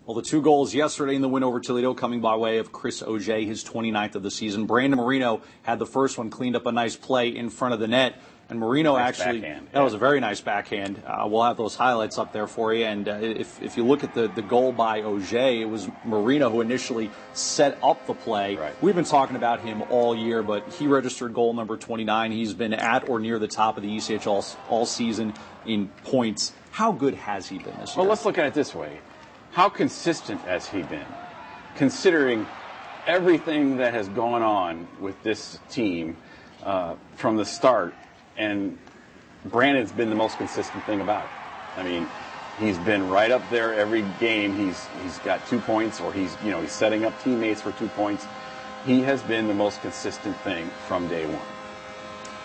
Well, the 2 goals yesterday in the win over Toledo coming by way of Chris Auger, his 29th of the season. Brandon Marino had the first one, cleaned up a nice play in front of the net. And Marino that was a very nice backhand. We'll have those highlights up there for you. And if you look at the goal by Auger, it was Marino who initially set up the play. Right. We've been talking about him all year, but he registered goal number 29. He's been at or near the top of the ECHL all season in points. How good has he been this year? Well, let's look at it this way. How consistent has he been, considering everything that has gone on with this team from the start? And Brandon's been the most consistent thing about it. I mean, he's been right up there every game. He's got 2 points, or he's setting up teammates for 2 points. He has been the most consistent thing from day one.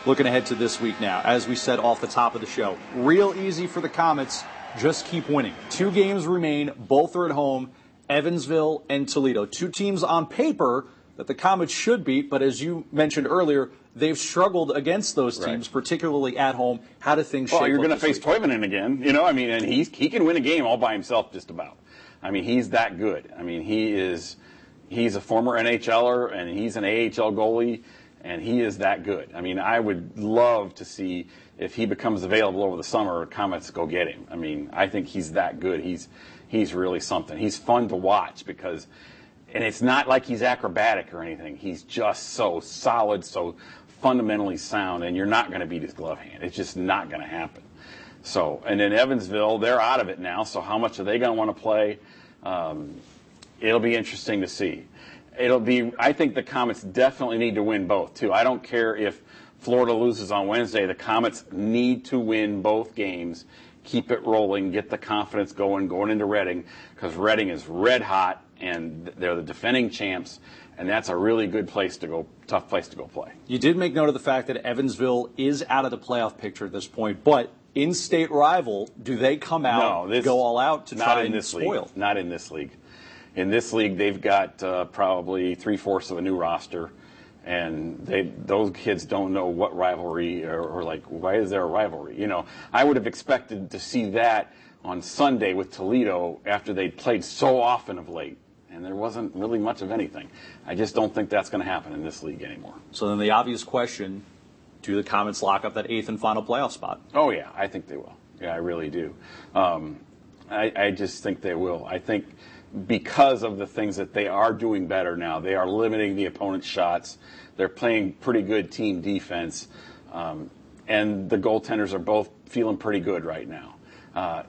Looking ahead to this week now, as we said off the top of the show, real easy for the Comets. Just keep winning. 2 games remain. Both are at home, Evansville and Toledo. 2 teams on paper that the Comets should beat, but as you mentioned earlier, they've struggled against those teams, right, particularly at home. How do things shape up? Well, you're going to face Toivonen again, and he can win a game all by himself just about. I mean, he's that good. I mean, he's a former NHLer, and he's an AHL goalie, and he is that good. I mean, I would love to see if he becomes available over the summer, Comets go get him. I mean, I think he's that good. He's really something. He's fun to watch because, and it's not like he's acrobatic or anything. He's just so solid, so fundamentally sound, and you're not going to beat his glove hand. It's just not going to happen. So, and in Evansville, they're out of it now, so how much are they going to want to play? It'll be interesting to see. I think the Comets definitely need to win both, too. I don't care if Florida loses on Wednesday. The Comets need to win both games, keep it rolling, get the confidence going into Reading, because Reading is red hot, and they're the defending champs, and that's a really good place to go, tough place to go play. You did make note of the fact that Evansville is out of the playoff picture at this point, but in-state rival, do they come out, go all out to try and spoil? League. Not in this league. In this league, they've got probably 3/4 of a new roster, and those kids don't know what rivalry or like, why is there a rivalry? I would have expected to see that on Sunday with Toledo after they'd played so often of late, and there wasn't really much of anything. I just don't think that's going to happen in this league anymore. So then the obvious question, do the Comets lock up that 8th and final playoff spot? Oh, yeah, I think they will. Yeah, I really do. I just think they will. I think because of the things that they are doing better now, they are limiting the opponent's shots. They're playing pretty good team defense, and the goaltenders are both feeling pretty good right now.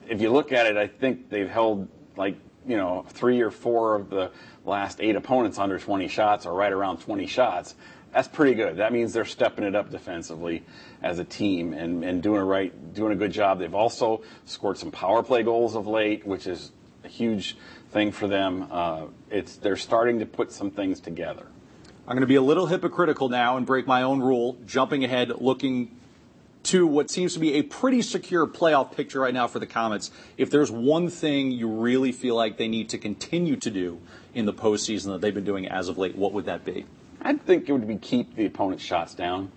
If you look at it, I think they've held 3 or 4 of the last 8 opponents under 20 shots, or right around 20 shots. That's pretty good. That means they're stepping it up defensively as a team and doing a good job. They've also scored some power play goals of late, which is a huge thing for them. They're starting to put some things together. I'm going to be a little hypocritical now and break my own rule, jumping ahead, looking to what seems to be a pretty secure playoff picture right now for the Comets. If there's one thing you really feel like they need to continue to do in the postseason that they've been doing as of late, what would that be? I think it would be keep the opponent's shots down.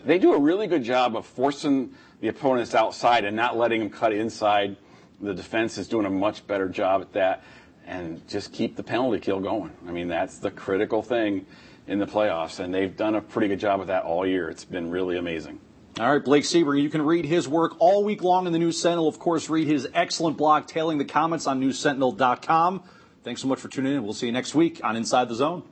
They do a really good job of forcing the opponents outside and not letting them cut inside. The defense is doing a much better job at that. And just keep the penalty kill going. I mean, that's the critical thing in the playoffs, and they've done a pretty good job of that all year. It's been really amazing. All right, Blake Sebring, you can read his work all week long in the News Sentinel. Of course, read his excellent blog, Tailing the Comets, on newssentinel.com. Thanks so much for tuning in. We'll see you next week on Inside the Zone.